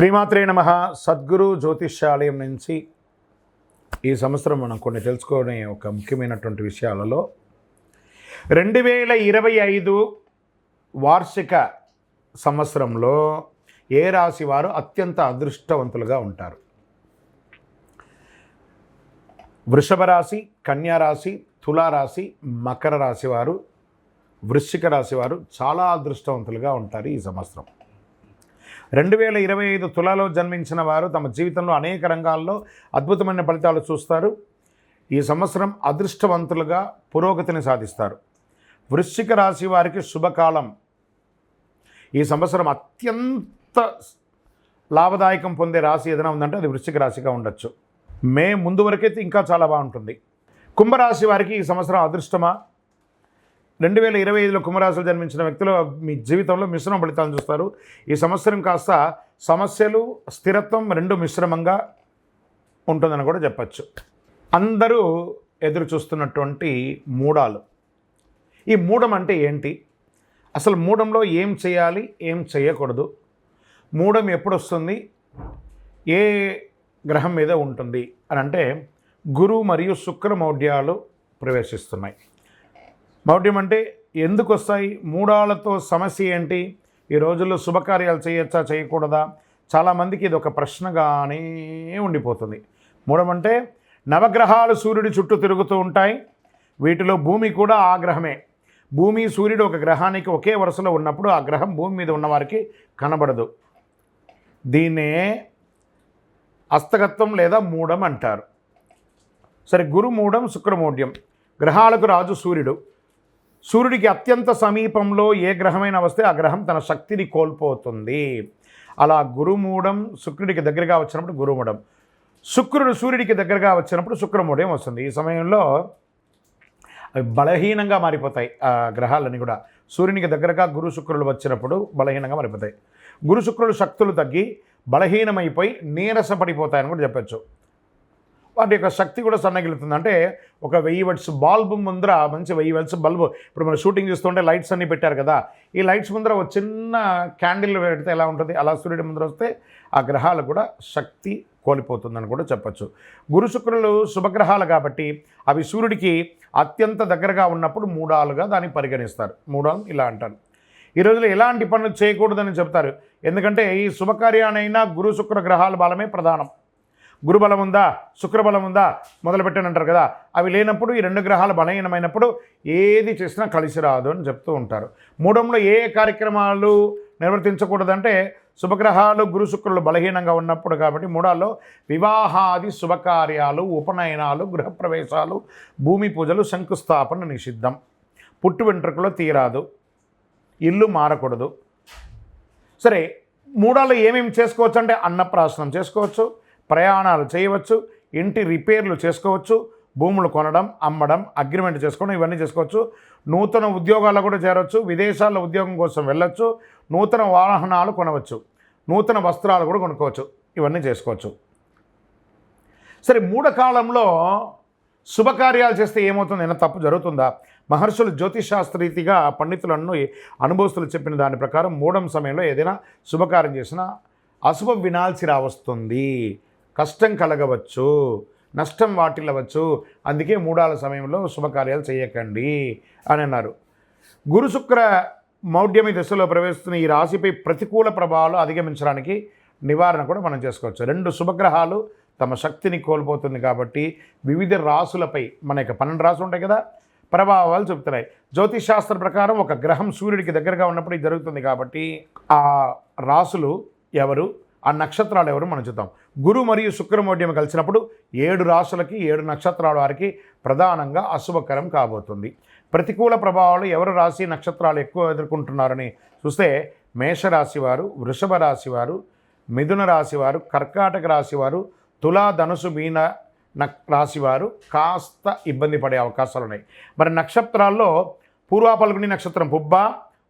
శ్రీమాత్రే నమః. సద్గురు జ్యోతిష్యాలయం నుంచి ఈ సంవత్సరం మనం కొన్ని తెలుసుకోవడం ఒక ముఖ్యమైనటువంటి విషయాలలో 2025 వార్షిక సంవత్సరంలో ఏ రాశి వారు అత్యంత అదృష్టవంతులుగా ఉంటారు? వృషభ రాశి, కన్యా రాశి, తులారాశి, మకర రాశి వారు, వృశ్చిక రాశి వారు చాలా అదృష్టవంతులుగా ఉంటారు ఈ సంవత్సరం. 2025 తులాలో జన్మించిన వారు తమ జీవితంలో అనేక రంగాల్లో అద్భుతమైన ఫలితాలు చూస్తారు. ఈ సంవత్సరం అదృష్టవంతులుగా పురోగతిని సాధిస్తారు. వృశ్చిక రాశి వారికి శుభకాలం. ఈ సంవత్సరం అత్యంత లాభదాయకం పొందే రాశి ఏదైనా ఉందంటే అది వృశ్చిక రాశిగా ఉండొచ్చు. మే ముందు వరకైతే ఇంకా చాలా బాగుంటుంది. కుంభరాశి వారికి ఈ సంవత్సరం అదృష్టమా? 2025లో కుంభరాశిలో జన్మించిన వ్యక్తులు మీ జీవితంలో మిశ్రమ ఫలితాలను చూస్తారు. ఈ సంవత్సరం కాస్త సమస్యలు, స్థిరత్వం రెండు మిశ్రమంగా ఉంటుందని కూడా చెప్పచ్చు. అందరూ ఎదురు చూస్తున్నటువంటి మూడాలు. ఈ మూడం అంటే ఏంటి? అసలు మూడంలో ఏం చేయాలి, ఏం చేయకూడదు? మూడం ఎప్పుడు వస్తుంది, ఏ గ్రహం మీద ఉంటుంది అని అంటే గురు మరియు శుక్ర మౌఢ్యాలు ప్రవేశిస్తున్నాయి. మౌఢ్యం అంటే ఎందుకు వస్తాయి? మూడాలతో సమస్య ఏంటి? ఈ రోజుల్లో శుభకార్యాలు చేయొచ్చా, చేయకూడదా? చాలామందికి ఇది ఒక ప్రశ్నగానే ఉండిపోతుంది. మూడం అంటే నవగ్రహాలు సూర్యుడి చుట్టూ తిరుగుతూ ఉంటాయి. వీటిలో భూమి కూడా ఆ గ్రహమే. భూమి, సూర్యుడు ఒక గ్రహానికి ఒకే వరుసలో ఉన్నప్పుడు ఆ గ్రహం భూమి మీద ఉన్నవారికి కనబడదు. దీన్నే హస్తగత్వం లేదా మూడం అంటారు. సరే, గురు మూడం, శుక్రమౌఢ్యం. గ్రహాలకు రాజు సూర్యుడు. సూర్యుడికి అత్యంత సమీపంలో ఏ గ్రహమైనా వస్తే ఆ గ్రహం తన శక్తిని కోల్పోతుంది. అలా గురుమూఢం శుక్రుడికి దగ్గరగా వచ్చినప్పుడు గురుమూఢం, శుక్రుడు సూర్యుడికి దగ్గరగా వచ్చినప్పుడు శుక్రమూఢం వస్తుంది. ఈ సమయంలో అవి బలహీనంగా మారిపోతాయి. ఆ గ్రహాలన్నీ కూడా సూర్యునికి దగ్గరగా గురు శుక్రులు వచ్చినప్పుడు బలహీనంగా మారిపోతాయి. గురు శుక్రులు శక్తులు తగ్గి బలహీనమైపోయి నీరసపడిపోతాయని కూడా చెప్పచ్చు. వాటి యొక్క శక్తి కూడా సన్నగిలుతుంది. అంటే ఒక 1000 వాట్స్ బల్బు ముందర, మంచి 1000 వాట్స్ బల్బు, ఇప్పుడు మనం షూటింగ్ చూస్తుంటే లైట్స్ అన్నీ పెట్టారు కదా, ఈ లైట్స్ ముందర ఒక చిన్న క్యాండిల్ పెడితే ఎలా ఉంటుంది, అలా సూర్యుడి ముందర వస్తే ఆ గ్రహాలు కూడా శక్తి కోల్పోతుందని కూడా చెప్పచ్చు. గురు శుక్రులు శుభగ్రహాలు కాబట్టి అవి సూర్యుడికి అత్యంత దగ్గరగా ఉన్నప్పుడు మూడాలుగా దాన్ని పరిగణిస్తారు. మూడాలు ఇలా అంటారు. ఈ రోజులో ఎలాంటి పనులు చేయకూడదని చెప్తారు. ఎందుకంటే ఈ శుభకార్యానైనా గురు శుక్ర గ్రహాల బలమే ప్రధానం. గురుబలం ఉందా, శుక్రబలం ఉందా మొదలుపెట్టానంటారు కదా, అవి లేనప్పుడు ఈ రెండు గ్రహాలు బలహీనమైనప్పుడు ఏది చేసినా కలిసి రాదు అని చెప్తూ ఉంటారు. మూడంలో ఏ కార్యక్రమాలు నిర్వర్తించకూడదంటే శుభగ్రహాలు గురు శుక్రులు బలహీనంగా ఉన్నప్పుడు కాబట్టి మూడాల్లో వివాహాది శుభకార్యాలు, ఉపనయనాలు, గృహప్రవేశాలు, భూమి పూజలు, శంకుస్థాపన నిషిద్ధం. పుట్టు వెంట్రుకలో తీరాదు, ఇల్లు మారకూడదు. సరే, మూడాల్లో ఏమేమి చేసుకోవచ్చు అంటే అన్నప్రాసనం చేసుకోవచ్చు, ప్రయాణాలు చేయవచ్చు, ఇంటి రిపేర్లు చేసుకోవచ్చు, భూములు కొనడం, అమ్మడం, అగ్రిమెంట్ చేసుకోవడం, ఇవన్నీ చేసుకోవచ్చు. నూతన ఉద్యోగాల్లో కూడా చేరవచ్చు, విదేశాల్లో ఉద్యోగం కోసం వెళ్ళొచ్చు, నూతన వాహనాలు కొనవచ్చు, నూతన వస్త్రాలు కూడా కొనుక్కోవచ్చు, ఇవన్నీ చేసుకోవచ్చు. సరే, మూఢకాలంలో శుభకార్యాలు చేస్తే ఏమవుతుంది, ఏమైనా తప్పు జరుగుతుందా? మహర్షులు జ్యోతిషాస్త్రరీతిగా పండితులను అనుభవస్తులు చెప్పిన దాని ప్రకారం మూఢం సమయంలో ఏదైనా శుభకార్యం చేసినా అశుభం వినాల్సి రావస్తుంది, కష్టం కలగవచ్చు, నష్టం వాటిల్లవచ్చు. అందుకే మూడాల సమయంలో శుభకార్యాలు చేయకండి అని అన్నారు. గురు శుక్ర మౌఢ్యమి దశలో ప్రవేశిస్తున్న ఈ రాశిపై ప్రతికూల ప్రభావాలు అధిగమించడానికి నివారణ కూడా మనం చేసుకోవచ్చు. రెండు శుభగ్రహాలు తమ శక్తిని కోల్పోతుంది కాబట్టి వివిధ రాశులపై, మన యొక్క 12 రాశులు ఉంటాయి కదా, ప్రభావాలు చెబుతున్నాయి. జ్యోతిష్ శాస్త్రం ప్రకారం ఒక గ్రహం సూర్యుడికి దగ్గరగా ఉన్నప్పుడు ఇది జరుగుతుంది కాబట్టి ఆ రాశులు ఎవరు, ఆ నక్షత్రాలు ఎవరు మనం చూద్దాం. గురు మరియు శుక్రమౌఢ్యం కలిసినప్పుడు 7 రాశులకి 7 నక్షత్రాల వారికి ప్రధానంగా అశుభకరం కాబోతుంది. ప్రతికూల ప్రభావాలు ఎవరు రాశి నక్షత్రాలు ఎక్కువ ఎదుర్కొంటున్నారని చూస్తే మేషరాశి వారు, వృషభ రాశి వారు, మిథున రాశి వారు, కర్కాటక రాశి వారు, తులా, ధనుసు, మీన రాశి వారు కాస్త ఇబ్బంది పడే అవకాశాలు ఉన్నాయి. మరి నక్షత్రాల్లో పూర్వ ఫల్గుని నక్షత్రం పుబ్బ,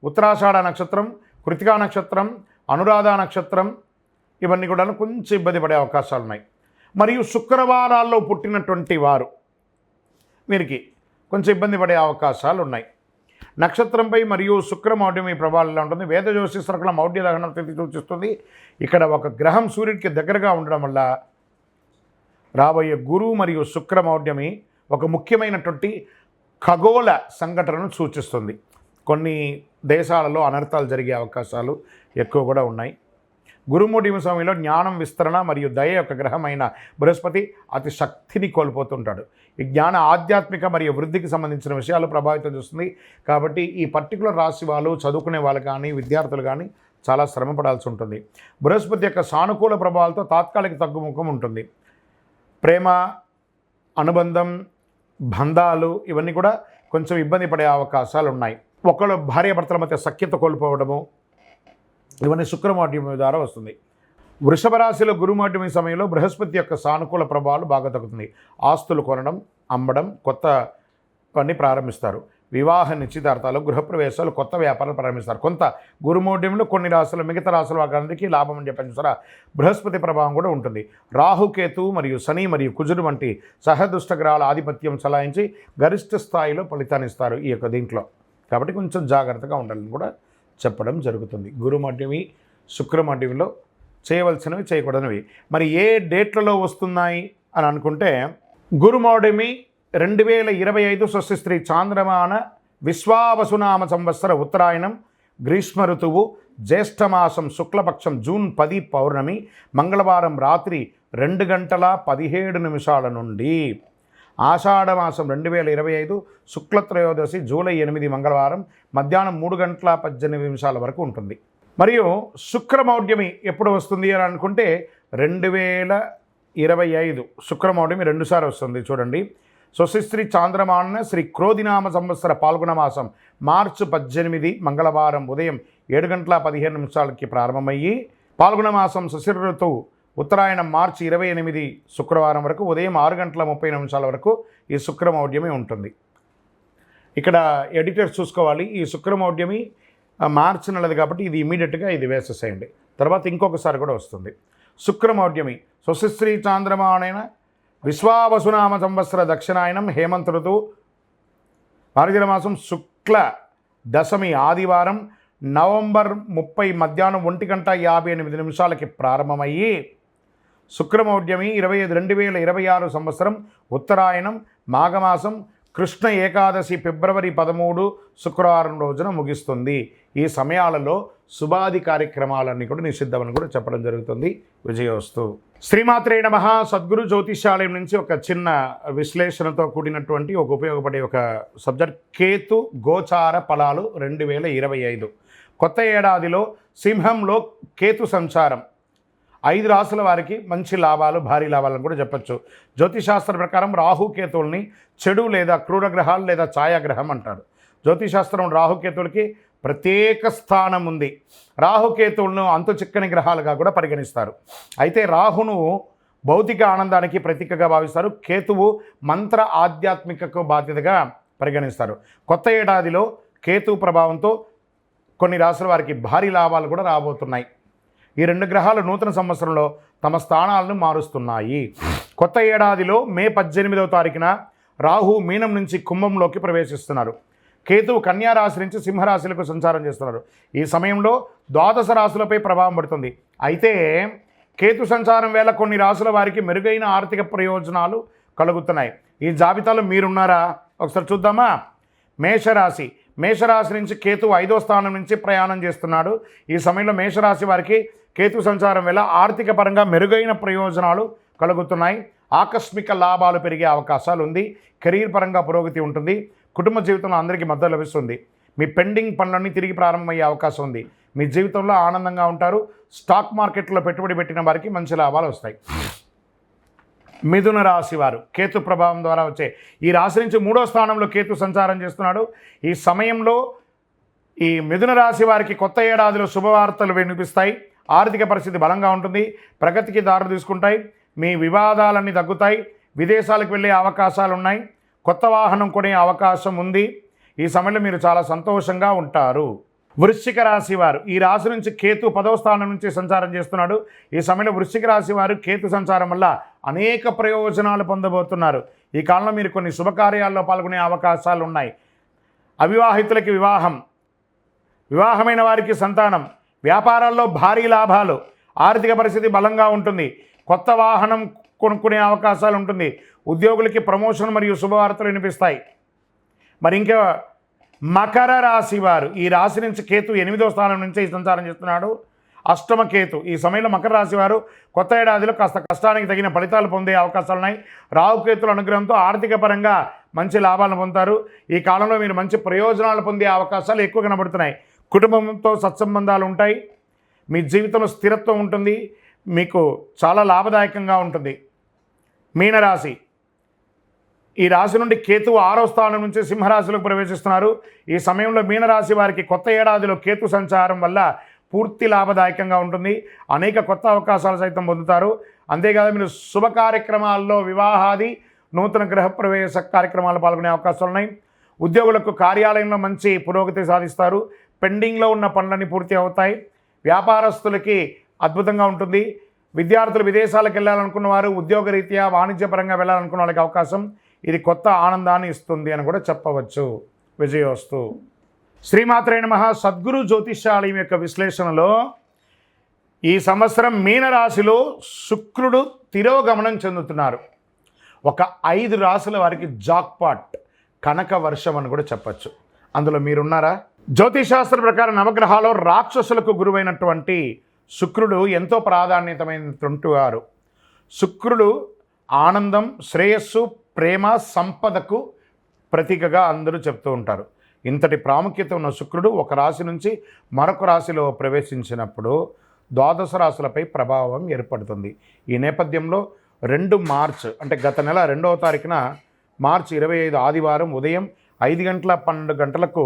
ఉత్తరాషాఢ నక్షత్రం, కృతికా నక్షత్రం, అనురాధ నక్షత్రం, ఇవన్నీ కూడా కొంచెం ఇబ్బంది పడే అవకాశాలు ఉన్నాయి. మరియు శుక్రవారాల్లో పుట్టినటువంటి వారు వీరికి కొంచెం ఇబ్బంది పడే అవకాశాలు ఉన్నాయి. నక్షత్రంపై మరియు శుక్రమౌఢ్యమి ప్రభావం ఎలా ఉంటుంది? వేద జ్యోతిషశాస్త్రంలో మౌఢ్య దహనం తిథి సూచిస్తుంది. ఇక్కడ ఒక గ్రహం సూర్యుడికి దగ్గరగా ఉండడం వల్ల రాబోయే గురువు మరియు శుక్రమౌఢ్యమి ఒక ముఖ్యమైనటువంటి ఖగోళ సంఘటనను సూచిస్తుంది. కొన్ని దేశాలలో అనర్థాలు జరిగే అవకాశాలు ఎక్కువ కూడా ఉన్నాయి. గురుమౌఢ్యమి సమయంలో జ్ఞానం విస్తరణ మరియు దయ యొక్క గ్రహమైన బృహస్పతి అతి శక్తిని కోల్పోతుంటాడు. ఈ జ్ఞాన ఆధ్యాత్మిక మరియు వృద్ధికి సంబంధించిన విషయాలు ప్రభావితం చేస్తుంది. కాబట్టి ఈ పర్టికులర్ రాశి వాళ్ళు చదువుకునే వాళ్ళు కానీ విద్యార్థులు కానీ చాలా శ్రమ పడాల్సి ఉంటుంది. బృహస్పతి యొక్క సానుకూల ప్రభావాలతో తాత్కాలిక తగ్గుముఖం ఉంటుంది. ప్రేమ, అనుబంధం, బంధాలు ఇవన్నీ కూడా కొంచెం ఇబ్బంది పడే అవకాశాలు ఉన్నాయి. ఒకళ్ళు భార్యాభర్తల మధ్య సఖ్యత కోల్పోవడము ఇవన్నీ శుక్రమౌఢ్యమి ద్వారా వస్తుంది. వృషభ రాశిలో గురుమౌఢ్యమి సమయంలో బృహస్పతి యొక్క సానుకూల ప్రభావాలు బాగా తగ్గుతుంది. ఆస్తులు కొనడం, అమ్మడం, కొత్త పని ప్రారంభిస్తారు. వివాహ నిశ్చితార్థాలు, గృహప్రవేశాలు, కొత్త వ్యాపారాలు ప్రారంభిస్తారు. కొంత గురుమౌఢ్యంలో కొన్ని రాశులు మిగతా రాశుల వారికి లాభం అని చెప్పని చూసారా, బృహస్పతి ప్రభావం కూడా ఉంటుంది. రాహుకేతు మరియు శని మరియు కుజుడు వంటి సహదుష్ట గ్రహాల ఆధిపత్యం చలాయించి గరిష్ట స్థాయిలో ఫలితాన్ని ఇస్తారు ఈ యొక్క దీంట్లో. కాబట్టి కొంచెం జాగ్రత్తగా ఉండాలని కూడా చెప్పడం జరుగుతుంది. గురుమౌఢ్యమి, శుక్రమౌఢ్యంలో చేయవలసినవి, చేయకూడనివి. మరి ఏ డేట్లలో వస్తున్నాయి అని అనుకుంటే, గురుమౌఢ్యమి 2025 స్వస్తిశ్రీ చాంద్రమాన విశ్వావసునామ సంవత్సర ఉత్తరాయణం, గ్రీష్మ ఋతువు, జ్యేష్ఠమాసం శుక్లపక్షం జూన్ 10 పౌర్ణమి, మంగళవారం రాత్రి 2:17 నుండి ఆషాఢమాసం 2025 శుక్లత్రయోదశి జూలై 8 మంగళవారం మధ్యాహ్నం 3:18 వరకు ఉంటుంది. మరియు శుక్రమౌఢ్యమి ఎప్పుడు వస్తుంది అని అనుకుంటే 2025 శుక్రమౌఢ్యమి 2 సార్లు వస్తుంది. చూడండి, స్వస్తిశ్రీ చాంద్రమాన శ్రీ క్రోధినామ సంవత్సర పాల్గొన మాసం మార్చి 18 మంగళవారం ఉదయం 7:15 ప్రారంభమయ్యి, పాల్గొన మాసం శశిర ఋతువు ఉత్తరాయణం మార్చి 28 శుక్రవారం వరకు ఉదయం 6:30 వరకు ఈ శుక్రమౌఢ్యమి ఉంటుంది. ఇక్కడ ఎడిటర్స్ చూసుకోవాలి, ఈ శుక్రమౌఢ్యమి మార్చి నెలది కాబట్టి ఇది ఇమీడియట్గా ఇది వేసేసేయండి. తర్వాత ఇంకొకసారి కూడా వస్తుంది. శుక్రమౌఢ్యమి స్వస్తిశ్రీ చాంద్రమానైన విశ్వావసునామ సంవత్సర దక్షిణాయనం హేమంత ఋతువు మార్గశిర మాసం శుక్ల దశమి ఆదివారం నవంబర్ 30 మధ్యాహ్నం 1:58 ప్రారంభమయ్యి, శుక్రమౌఢ్యమి 2026 సంవత్సరం ఉత్తరాయణం మాఘమాసం కృష్ణ ఏకాదశి ఫిబ్రవరి 13 శుక్రవారం రోజున ముగిస్తుంది. ఈ సమయాలలో శుభాది కార్యక్రమాలన్నీ కూడా నిషిద్ధమని కూడా చెప్పడం జరుగుతుంది. విజయోస్తు. శ్రీమాత్రే నమః. సద్గురు జ్యోతిషాలయం నుంచి ఒక చిన్న విశ్లేషణతో కూడినటువంటి ఒక ఉపయోగపడే ఒక సబ్జెక్ట్, కేతు గోచార ఫలాలు 2025. కొత్త ఏడాదిలో సింహంలో కేతు సంచారం 5 రాసుల వారికి మంచి లాభాలు, భారీ లాభాలను కూడా చెప్పచ్చు. జ్యోతిశాస్త్ర ప్రకారం రాహుకేతువుల్ని చెడు లేదా క్రూర గ్రహాలు లేదా ఛాయాగ్రహం అంటారు. జ్యోతిశాస్త్రం రాహుకేతువులకి ప్రత్యేక స్థానం ఉంది. రాహుకేతువులను అంతు చిక్కని గ్రహాలుగా కూడా పరిగణిస్తారు. అయితే రాహును భౌతిక ఆనందానికి ప్రతీకగా భావిస్తారు. కేతువు మంత్ర ఆధ్యాత్మికకు బాధ్యతగా పరిగణిస్తారు. కొత్త ఏడాదిలో కేతు ప్రభావంతో కొన్ని రాసుల వారికి భారీ లాభాలు కూడా రాబోతున్నాయి. ఈ 2 గ్రహాలు నూతన సంవత్సరంలో తమ స్థానాలను మారుస్తున్నాయి. కొత్త ఏడాదిలో మే 18వ తారీఖున రాహు మీనం నుంచి కుంభంలోకి ప్రవేశిస్తున్నారు. కేతువు కన్యా రాశి నుంచి సింహరాశులకు సంచారం చేస్తున్నారు. ఈ సమయంలో ద్వాదశ రాశులపై ప్రభావం పడుతుంది. అయితే కేతు సంచారం వేళ కొన్ని రాశుల వారికి మెరుగైన ఆర్థిక ప్రయోజనాలు కలుగుతున్నాయి. ఈ జాబితాలో మీరున్నారా? ఒకసారి చూద్దామా. మేషరాశి. మేషరాశి నుంచి కేతు 5వ స్థానం నుంచి ప్రయాణం చేస్తున్నాడు. ఈ సమయంలో మేషరాశి వారికి కేతు సంచారం వల్ల ఆర్థిక పరంగా మెరుగైన ప్రయోజనాలు కలుగుతున్నాయి. ఆకస్మిక లాభాలు పెరిగే అవకాశాలు ఉంది. కెరీర్ పరంగా పురోగతి ఉంటుంది. కుటుంబ జీవితంలో అందరికీ మద్దతు లభిస్తుంది. మీ పెండింగ్ పనులన్నీ తిరిగి ప్రారంభమయ్యే అవకాశం ఉంది. మీ జీవితంలో ఆనందంగా ఉంటారు. స్టాక్ మార్కెట్లో పెట్టుబడి పెట్టిన వారికి మంచి లాభాలు వస్తాయి. మిథున రాశి వారు కేతు ప్రభావం ద్వారా వచ్చే ఈ రాశి నుంచి 3వ స్థానంలో కేతు సంచారం చేస్తున్నాడు. ఈ సమయంలో ఈ మిథున రాశి వారికి కొత్త ఏడాదిలో శుభవార్తలు వినిపిస్తాయి. ఆర్థిక పరిస్థితి బలంగా ఉంటుంది. ప్రగతికి దారి తీసుకుంటాయి. మీ వివాదాలన్నీ తగ్గుతాయి. విదేశాలకు వెళ్ళే అవకాశాలు ఉన్నాయి. కొత్త వాహనం కొనే అవకాశం ఉంది. ఈ సమయంలో మీరు చాలా సంతోషంగా ఉంటారు. వృశ్చిక రాశి వారు ఈ రాశి నుంచి కేతు 10వ స్థానం నుంచి సంచారం చేస్తున్నాడు. ఈ సమయంలో వృశ్చిక రాశి వారు కేతు సంచారం వల్ల అనేక ప్రయోజనాలు పొందబోతున్నారు. ఈ కాలంలో మీరు కొన్ని శుభకార్యాల్లో పాల్గొనే అవకాశాలు ఉన్నాయి. అవివాహితులకి వివాహం, వివాహమైన వారికి సంతానం, వ్యాపారాల్లో భారీ లాభాలు, ఆర్థిక పరిస్థితి బలంగా ఉంటుంది, కొత్త వాహనం కొనుక్కునే అవకాశాలు ఉంటుంది, ఉద్యోగులకి ప్రమోషన్ మరియు శుభవార్తలు వినిపిస్తాయి. మరి ఇంకా మకర రాశి వారు, ఈ రాశి నుంచి కేతు 8వ స్థానం నుంచి సంచారం చేస్తున్నాడు. అష్టమ కేతు. ఈ సమయంలో మకర రాశి వారు కొత్త ఏడాదిలో కాస్త కష్టానికి తగిన ఫలితాలు పొందే అవకాశాలు ఉన్నాయి. రాహుకేతుల అనుగ్రహంతో ఆర్థిక పరంగా మంచి లాభాలను పొందుతారు. ఈ కాలంలో మీరు మంచి ప్రయోజనాలు పొందే అవకాశాలు ఎక్కువ కనబడుతున్నాయి. కుటుంబంతో సత్సంబంధాలు ఉంటాయి. మీ జీవితంలో స్థిరత్వం ఉంటుంది. మీకు చాలా లాభదాయకంగా ఉంటుంది. మీనరాశి. ఈ రాశి నుండి కేతువు 6వ స్థానం నుంచి సింహరాశిలోకి ప్రవేశిస్తున్నారు. ఈ సమయంలో మీనరాశి వారికి కొత్త ఏడాదిలో కేతు సంచారం వల్ల పూర్తి లాభదాయకంగా ఉంటుంది. అనేక కొత్త అవకాశాలు సైతం పొందుతారు. అంతేకాదు మీరు శుభ కార్యక్రమాల్లో, వివాహాది, నూతన గృహప్రవేశ కార్యక్రమాలు పాల్గొనే అవకాశాలు ఉన్నాయి. ఉద్యోగులకు కార్యాలయంలో మంచి పురోగతి సాధిస్తారు. పెండింగ్లో ఉన్న పనులన్నీ పూర్తి అవుతాయి. వ్యాపారస్తులకి అద్భుతంగా ఉంటుంది. విద్యార్థులు విదేశాలకు వెళ్ళాలనుకున్న వారు, ఉద్యోగరీత్యా వాణిజ్యపరంగా వెళ్ళాలనుకున్న వాళ్ళకి అవకాశం, ఇది కొత్త ఆనందాన్ని ఇస్తుంది అని కూడా చెప్పవచ్చు. విజయోస్తు. శ్రీమాత్రే నమః. సద్గురు జ్యోతిష్యాలయం యొక్క విశ్లేషణలో ఈ సంవత్సరం మీనరాశిలో శుక్రుడు తిరోగమనం చెందుతున్నారు. ఒక 5 రాశుల వారికి జాక్పాట్, కనక వర్షం అని కూడా చెప్పచ్చు. అందులో మీరున్నారా? జ్యోతిషాస్త్ర ప్రకారం నవగ్రహాల్లో రాక్షసులకు గురువైనటువంటి శుక్రుడు ఎంతో ప్రాధాన్యతమైనటువంటి వారు. శుక్రుడు ఆనందం, శ్రేయస్సు, ప్రేమ, సంపదకు ప్రతీకగా అందరూ చెప్తూ ఉంటారు. ఇంతటి ప్రాముఖ్యత ఉన్న శుక్రుడు ఒక రాశి నుంచి మరొక రాశిలో ప్రవేశించినప్పుడు ద్వాదశ రాశులపై ప్రభావం ఏర్పడుతుంది. ఈ నేపథ్యంలో 2 మార్చ్ అంటే గత నెల 2వ తారీఖున మార్చి 25 ఆదివారం ఉదయం 5:12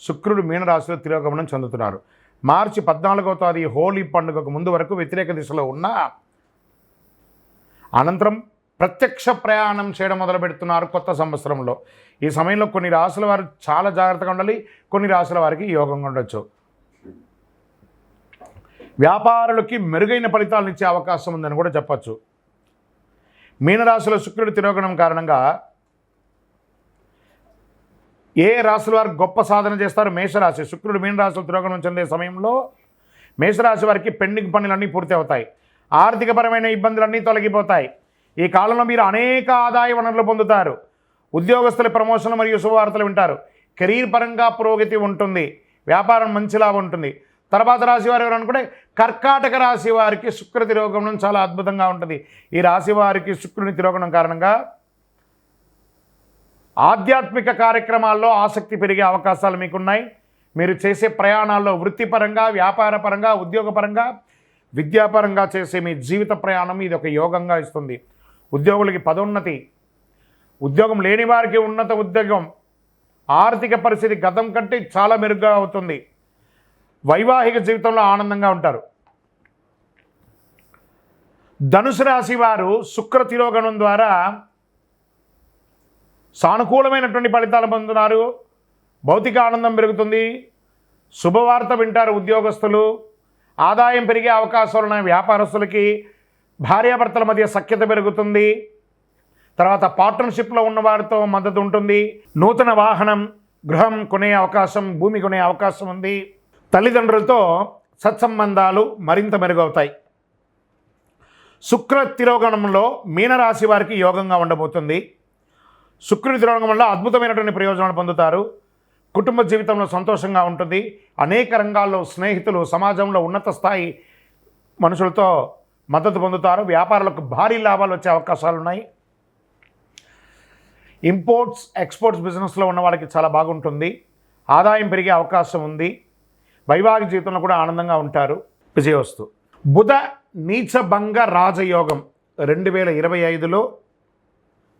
శుక్రుడు మీనరాశిలో తిరోగమనం చెందుతున్నారు. మార్చి 14వ తేదీ హోలీ పండుగకు ముందు వరకు వ్యతిరేక దిశలో ఉన్న అనంతరం ప్రత్యక్ష ప్రయాణం చేయడం మొదలు పెడుతున్నారు కొత్త సంవత్సరంలో. ఈ సమయంలో కొన్ని రాశుల వారు చాలా జాగ్రత్తగా ఉండాలి. కొన్ని రాశుల వారికి యోగంగా ఉండొచ్చు. వ్యాపారులకి మెరుగైన ఫలితాలను ఇచ్చే అవకాశం ఉందని కూడా చెప్పచ్చు. మీనరాశిలో శుక్రుడు తిరోగమనం కారణంగా ఏ రాశుల వారు గొప్ప సాధన చేస్తారు? మేషరాశి. శుక్రుడు మీనరాశిలో తిరోగమనం చెందే సమయంలో మేషరాశి వారికి పెండింగ్ పనులన్నీ పూర్తి అవుతాయి. ఆర్థికపరమైన ఇబ్బందులన్నీ తొలగిపోతాయి. ఈ కాలంలో మీరు అనేక ఆదాయ వనరులు పొందుతారు. ఉద్యోగస్తుల ప్రమోషన్లు మరియు శుభవార్తలు వింటారు. కెరీర్ పరంగా పురోగతి ఉంటుంది. వ్యాపారం మంచి లాభం ఉంటుంది. తర్వాత రాశి వారు ఎవరు అనుకుంటే కర్కాటక రాశి వారికి శుక్ర తిరోగమనం చాలా అద్భుతంగా ఉంటుంది. ఈ రాశి వారికి శుక్రుని తిరోగమనం కారణంగా ఆధ్యాత్మిక కార్యక్రమాల్లో ఆసక్తి పెరిగే అవకాశాలు మీకున్నాయి. మీరు చేసే ప్రయాణాల్లో వృత్తిపరంగా, వ్యాపారపరంగా, ఉద్యోగపరంగా, విద్యాపరంగా చేసే మీ జీవిత ప్రయాణం ఇది ఒక యోగంగా ఇస్తుంది. ఉద్యోగులకి పదోన్నతి, ఉద్యోగం లేని వారికి ఉన్నత ఉద్యోగం, ఆర్థిక పరిస్థితి గతం కంటే చాలా మెరుగ్గా అవుతుంది. వైవాహిక జీవితంలో ఆనందంగా ఉంటారు. ధనుసు రాశి వారు శుక్ర తిరోగమనం ద్వారా సానుకూలమైనటువంటి ఫలితాలు పొందుతున్నారు. భౌతిక ఆనందం పెరుగుతుంది. శుభవార్త వింటారు ఉద్యోగస్తులు. ఆదాయం పెరిగే అవకాశాలు ఉన్నాయి. వ్యాపారస్తులకి భార్యాభర్తల మధ్య సఖ్యత పెరుగుతుంది. తర్వాత పార్ట్నర్షిప్లో ఉన్న వారితో మద్దతు ఉంటుంది. నూతన వాహనం, గృహం కొనే అవకాశం, భూమి కొనే అవకాశం ఉంది. తల్లిదండ్రులతో సత్సంబంధాలు మరింత మెరుగవుతాయి. శుక్ర తిరోగమనంలో మీనరాశి వారికి యోగంగా ఉండబోతుంది. శుక్రుడి తిరోగమనం వల్ల అద్భుతమైనటువంటి ప్రయోజనాలు పొందుతారు. కుటుంబ జీవితంలో సంతోషంగా ఉంటుంది. అనేక రంగాల్లో స్నేహితులు, సమాజంలో ఉన్నత స్థాయి మనుషులతో మద్దతు పొందుతారు. వ్యాపారులకు భారీ లాభాలు వచ్చే అవకాశాలు ఉన్నాయి. ఇంపోర్ట్స్, ఎక్స్పోర్ట్స్ బిజినెస్లో ఉన్న వాళ్ళకి చాలా బాగుంటుంది. ఆదాయం పెరిగే అవకాశం ఉంది. వైవాహిక జీవితంలో కూడా ఆనందంగా ఉంటారు. విజయోస్తు. బుధ నీచభంగ రాజయోగం 2025లో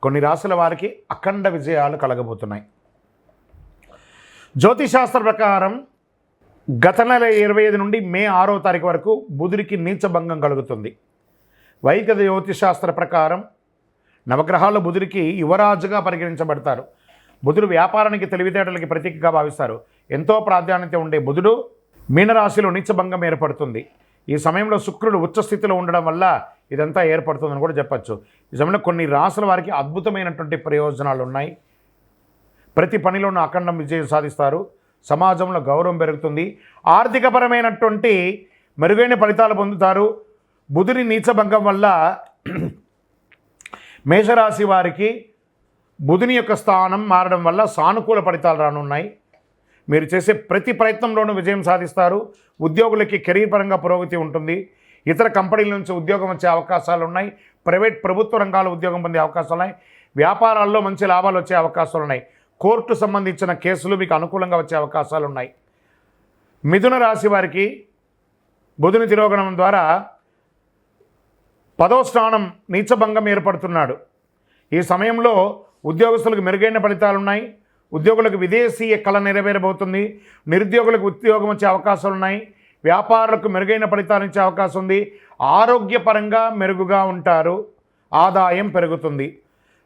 కొన్ని రాశుల వారికి అఖండ విజయాలు కలగబోతున్నాయి. జ్యోతిశాస్త్ర ప్రకారం గత నెల 25 నుండి మే 6వ తారీఖు వరకు బుధుడికి నీచభంగం కలుగుతుంది. వైదిక జ్యోతిశాస్త్ర ప్రకారం నవగ్రహాలు బుధుడికి యువరాజుగా పరిగణించబడతారు. బుధుడు వ్యాపారానికి, తెలివితేటలకి ప్రతీకగా భావిస్తారు. ఎంతో ప్రాధాన్యత ఉండే బుధుడు మీనరాశిలో నీచభంగం ఏర్పడుతుంది. ఈ సమయంలో శుక్రుడు ఉచ్చస్థితిలో ఉండడం వల్ల ఇదంతా ఏర్పడుతుందని కూడా చెప్పచ్చు. ఈ సమయంలో కొన్ని రాశుల వారికి అద్భుతమైనటువంటి ప్రయోజనాలు ఉన్నాయి. ప్రతి పనిలోనూ అఖండం విజయం సాధిస్తారు. సమాజంలో గౌరవం పెరుగుతుంది. ఆర్థికపరమైనటువంటి మెరుగైన ఫలితాలు పొందుతారు. బుధుని నీచభంగం వల్ల మేషరాశి వారికి బుధుని యొక్క స్థానం మారడం వల్ల సానుకూల ఫలితాలు రానున్నాయి. మీరు చేసే ప్రతి ప్రయత్నంలోనూ విజయం సాధిస్తారు. ఉద్యోగులకి కెరీర్ పరంగా పురోగతి ఉంటుంది. ఇతర కంపెనీల నుంచి ఉద్యోగం వచ్చే అవకాశాలు ఉన్నాయి. ప్రభుత్వ రంగాల ఉద్యోగం పొందే అవకాశాలు ఉన్నాయి. వ్యాపారాల్లో మంచి లాభాలు వచ్చే అవకాశాలు ఉన్నాయి. కోర్టు సంబంధించిన కేసులు మీకు అనుకూలంగా వచ్చే అవకాశాలు ఉన్నాయి. మిథున రాశి వారికి బుధుని తిరోగమనం ద్వారా 10వ స్థానం నీచభంగం ఏర్పడుతున్నాడు. ఈ సమయంలో ఉద్యోగస్తులకు మెరుగైన ఫలితాలున్నాయి. ఉద్యోగులకు విదేశీయ కళ నెరవేరబోతుంది. నిరుద్యోగులకు ఉద్యోగం వచ్చే అవకాశాలు ఉన్నాయి. వ్యాపారులకు మెరుగైన ఫలితాలు ఇచ్చే అవకాశం ఉంది. ఆరోగ్యపరంగా మెరుగుగా ఉంటారు. ఆదాయం పెరుగుతుంది.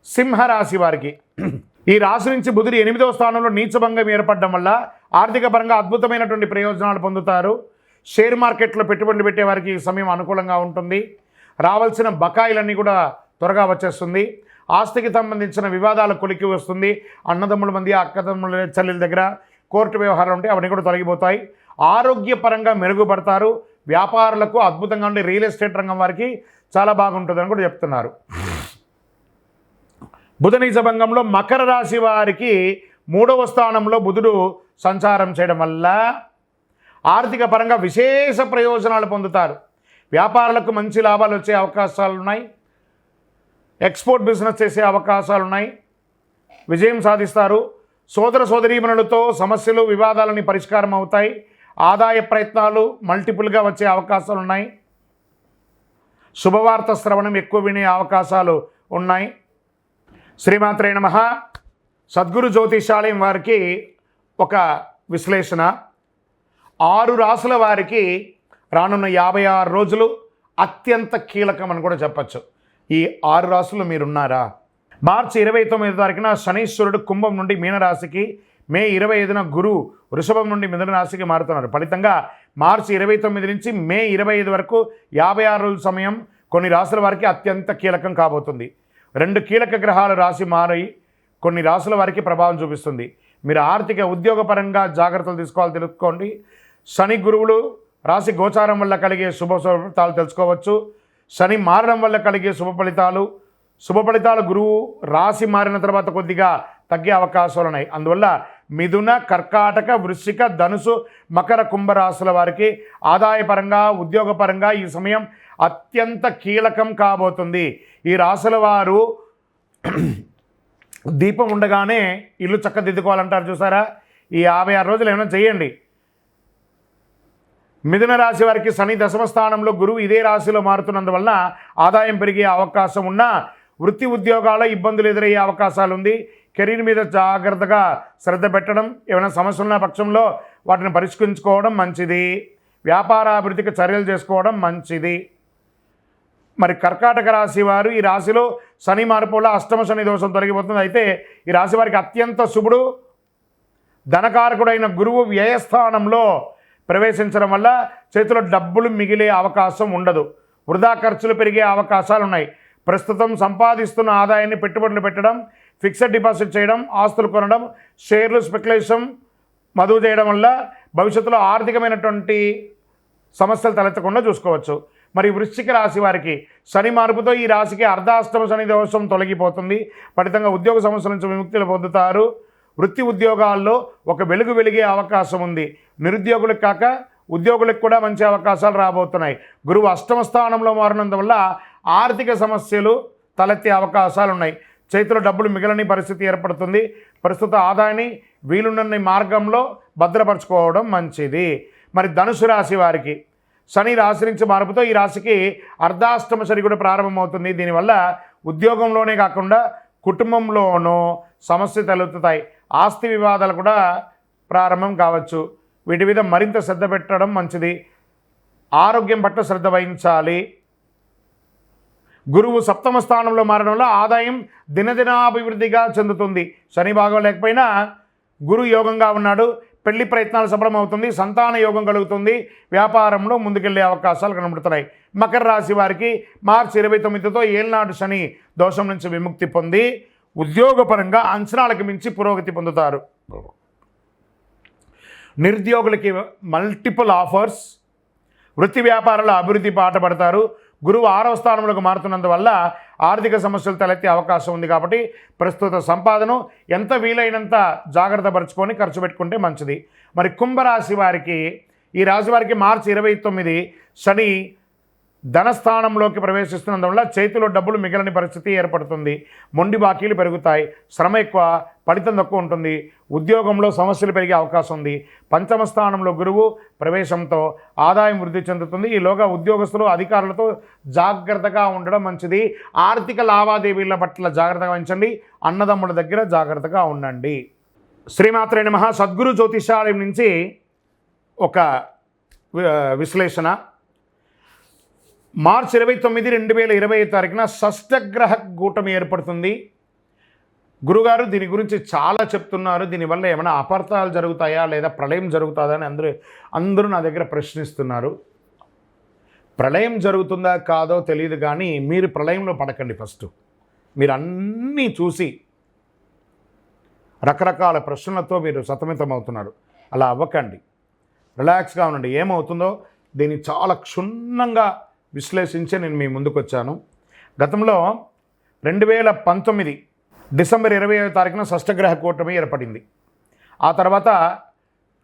సింహరాశి వారికి ఈ రాశి నుంచి బుధుడు 8వ స్థానంలో నీచభంగం ఏర్పడడం వల్ల ఆర్థిక పరంగా అద్భుతమైనటువంటి ప్రయోజనాలు పొందుతారు. షేర్ మార్కెట్లో పెట్టుబడులు పెట్టే వారికి ఈ సమయం అనుకూలంగా ఉంటుంది. రావాల్సిన బకాయిలన్నీ కూడా త్వరగా వచ్చేస్తుంది. ఆస్తికి సంబంధించిన వివాదాలు కొలికి వస్తుంది. అన్నదమ్ముల మధ్య అక్కదమ్ముల చెల్లెల దగ్గర కోర్టు వ్యవహారాలు ఉంటే అవన్నీ కూడా తొలగిపోతాయి. ఆరోగ్యపరంగా మెరుగుపడతారు. వ్యాపారులకు అద్భుతంగా ఉండే రియల్ ఎస్టేట్ రంగం వారికి చాలా బాగుంటుందని కూడా చెప్తున్నారు. బుధ నీచభంగంలో మకర రాశి వారికి 3వ స్థానంలో బుధుడు సంచారం చేయడం వల్ల ఆర్థిక పరంగా విశేష ప్రయోజనాలు పొందుతారు. వ్యాపారులకు మంచి లాభాలు వచ్చే అవకాశాలు ఉన్నాయి. ఎక్స్పోర్ట్ బిజినెస్ చేసే అవకాశాలు ఉన్నాయి. విజయం సాధిస్తారు. సోదర సోదరీమణులతో సమస్యలు వివాదాలని పరిష్కారం అవుతాయి. ఆదాయ ప్రయత్నాలు మల్టిపుల్గా వచ్చే అవకాశాలు ఉన్నాయి. శుభవార్త శ్రవణం ఎక్కువ వినే అవకాశాలు ఉన్నాయి. శ్రీమాత్రే నమః. సద్గురు జ్యోతిషాలయం వారికి ఒక విశ్లేషణ. 6 రాసుల వారికి రానున్న 56 రోజులు అత్యంత కీలకం అని కూడా చెప్పచ్చు. ఈ 6 రాసులు మీరున్నారా? మార్చి 29వ తారీఖున శనీశ్వరుడు కుంభం నుండి మీనరాశికి, మే 25న గురువు వృషభం నుండి మిథున రాశికి మారుతున్నారు. ఫలితంగా మార్చి 29 నుంచి మే 25 వరకు 56 రోజుల సమయం కొన్ని రాసుల వారికి అత్యంత కీలకం కాబోతుంది. 2 కీలక గ్రహాలు రాశి మారి కొన్ని రాసుల వారికి ప్రభావం చూపిస్తుంది. మీరు ఆర్థిక ఉద్యోగపరంగా జాగ్రత్తలు తీసుకోవాలి తెలుసుకోండి. శని గురువులు రాశి గోచారం వల్ల కలిగే శుభ ఫలితాలు తెలుసుకోవచ్చు. శని మారడం వల్ల కలిగే శుభ ఫలితాలు గురువు రాశి మారిన తర్వాత కొద్దిగా తగ్గే అవకాశాలు ఉన్నాయి. అందువల్ల మిథున, కర్కాటక, వృశ్చిక, ధనుసు, మకర, కుంభ రాశుల వారికి ఆదాయపరంగా ఉద్యోగపరంగా ఈ సమయం అత్యంత కీలకం కాబోతుంది. ఈ రాశుల వారు దీపం ఉండగానే ఇల్లు చక్కదిద్దుకోవాలంటారు చూసారా? ఈ 56 రోజులు ఏమైనా చేయండి. మిథున రాశి వారికి శని 10వ స్థానంలో, గురువు ఇదే రాశిలో మారుతున్నందువలన ఆదాయం పెరిగే అవకాశం ఉన్నా వృత్తి ఉద్యోగాల్లో ఇబ్బందులు ఎదురయ్యే అవకాశాలు ఉంది. కెరీర్ మీద జాగ్రత్తగా శ్రద్ధ పెట్టడం, ఏమైనా సమస్యలు ఉన్న పక్షంలో వాటిని పరిష్కరించుకోవడం మంచిది. వ్యాపార అభివృద్ధికి చర్యలు చేసుకోవడం మంచిది. మరి కర్కాటక రాశి వారు ఈ రాశిలో శని మార్పు వల్ల అష్టమ శని దోషం తొలగిపోతుంది. అయితే ఈ రాశి వారికి అత్యంత శుభుడు ధనకారకుడైన గురువు వ్యయస్థానంలో ప్రవేశించడం వల్ల చేతిలో డబ్బులు మిగిలే అవకాశం ఉండదు. వృధా ఖర్చులు పెరిగే అవకాశాలు ఉన్నాయి. ప్రస్తుతం సంపాదిస్తున్న ఆదాయాన్ని పెట్టుబడులు పెట్టడం, ఫిక్స్డ్ డిపాజిట్ చేయడం, ఆస్తులు కొనడం, షేర్లు స్పెక్యులేషన్ మదువు చేయడం వల్ల భవిష్యత్తులో ఆర్థికమైనటువంటి సమస్యలు తలెత్తకుండా చూసుకోవచ్చు. మరి వృశ్చిక రాశి వారికి శని మార్పుతో ఈ రాశికి అర్ధాష్టమ శని దోషం తొలగిపోతుంది. ఫలితంగా ఉద్యోగ సమస్యల నుంచి విముక్తులు పొందుతారు. వృత్తి ఉద్యోగాల్లో ఒక వెలుగు వెలిగే అవకాశం ఉంది. నిరుద్యోగులకు కాక ఉద్యోగులకు కూడా మంచి అవకాశాలు రాబోతున్నాయి. గురువు అష్టమ స్థానంలో మారినందువల్ల ఆర్థిక సమస్యలు తలెత్తే అవకాశాలు ఉన్నాయి. చేతిలో డబ్బులు మిగలని పరిస్థితి ఏర్పడుతుంది. ప్రస్తుత ఆదాయాన్ని వీలున్న మార్గంలో భద్రపరచుకోవడం మంచిది. మరి ధనుసు రాశి వారికి శని రాశి నుంచి మార్పుతో ఈ రాశికి అర్ధాష్టమ శని కూడా ప్రారంభమవుతుంది. దీనివల్ల ఉద్యోగంలోనే కాకుండా కుటుంబంలోనూ సమస్య తలెత్తుతాయి. ఆస్తి వివాదాలు కూడా ప్రారంభం కావచ్చు. వీటి మీద మరింత శ్రద్ధ పెట్టడం మంచిది. ఆరోగ్యం పట్ల శ్రద్ధ వహించాలి. గురువు సప్తమ స్థానంలో మారడంలో ఆదాయం దినదినాభివృద్ధిగా చెందుతుంది. శని భాగం లేకపోయినా గురు యోగంగా ఉన్నాడు. పెళ్లి ప్రయత్నాలు సఫలమవుతుంది. సంతాన యోగం కలుగుతుంది. వ్యాపారంలో ముందుకెళ్లే అవకాశాలు కనబడుతున్నాయి. మకర రాశి వారికి మార్చి 29తో ఏళ్నాడు శని దోషం నుంచి విముక్తి పొంది ఉద్యోగపరంగా అంచనాలకు మించి పురోగతి పొందుతారు. నిరుద్యోగులకి మల్టిపుల్ ఆఫర్స్. వృత్తి వ్యాపారాల అభివృద్ధి బాట పడతారు. గురువు 6వ స్థానంలోకి మారుతున్నందువల్ల ఆర్థిక సమస్యలు తలెత్తే అవకాశం ఉంది. కాబట్టి ప్రస్తుత సంపాదన ఎంత వీలైనంత జాగ్రత్త పరుచుకొని ఖర్చు పెట్టుకుంటే మంచిది. మరి కుంభరాశి వారికి, ఈ రాశి వారికి మార్చి 29 శని ధనస్థానంలోకి ప్రవేశిస్తున్నందువల్ల చేతిలో డబ్బులు మిగిలిన పరిస్థితి ఏర్పడుతుంది. మొండి బాకీలు పెరుగుతాయి. శ్రమ ఎక్కువ, ఫలితం తక్కువ ఉంటుంది. ఉద్యోగంలో సమస్యలు పెరిగే అవకాశం ఉంది. పంచమ స్థానంలో గురువు ప్రవేశంతో ఆదాయం వృద్ధి చెందుతుంది. ఈలోగా ఉద్యోగస్తులు అధికారులతో జాగ్రత్తగా ఉండడం మంచిది. ఆర్థిక లావాదేవీల పట్ల జాగ్రత్తగా వహించండి. అన్నదమ్ముల దగ్గర జాగ్రత్తగా ఉండండి. శ్రీమాత్రే నమః. సద్గురు జ్యోతిషాలయం నుంచి ఒక విశ్లేషణ. మార్చి 29, 2025 తారీఖున షష్టగ్రహ కూటమి ఏర్పడుతుంది. గురుగారు దీని గురించి చాలా చెప్తున్నారు, దీనివల్ల ఏమైనా అపార్థాలు జరుగుతాయా లేదా ప్రళయం జరుగుతుందా అని అందరూ నా దగ్గర ప్రశ్నిస్తున్నారు. ప్రళయం జరుగుతుందా కాదో తెలియదు, కానీ మీరు ప్రళయంలో పడకండి. ఫస్ట్ మీరు అన్నీ చూసి రకరకాల ప్రశ్నలతో మీరు సతమతమవుతున్నారు. అలా అవ్వకండి, రిలాక్స్గా ఉండండి. ఏమవుతుందో దీన్ని చాలా క్షుణ్ణంగా విశ్లేషించి నేను మీ ముందుకు వచ్చాను. గతంలో 2019 డిసెంబర్ 25వ తారీఖున షష్టగ్రహ కూటమి ఏర్పడింది. ఆ తర్వాత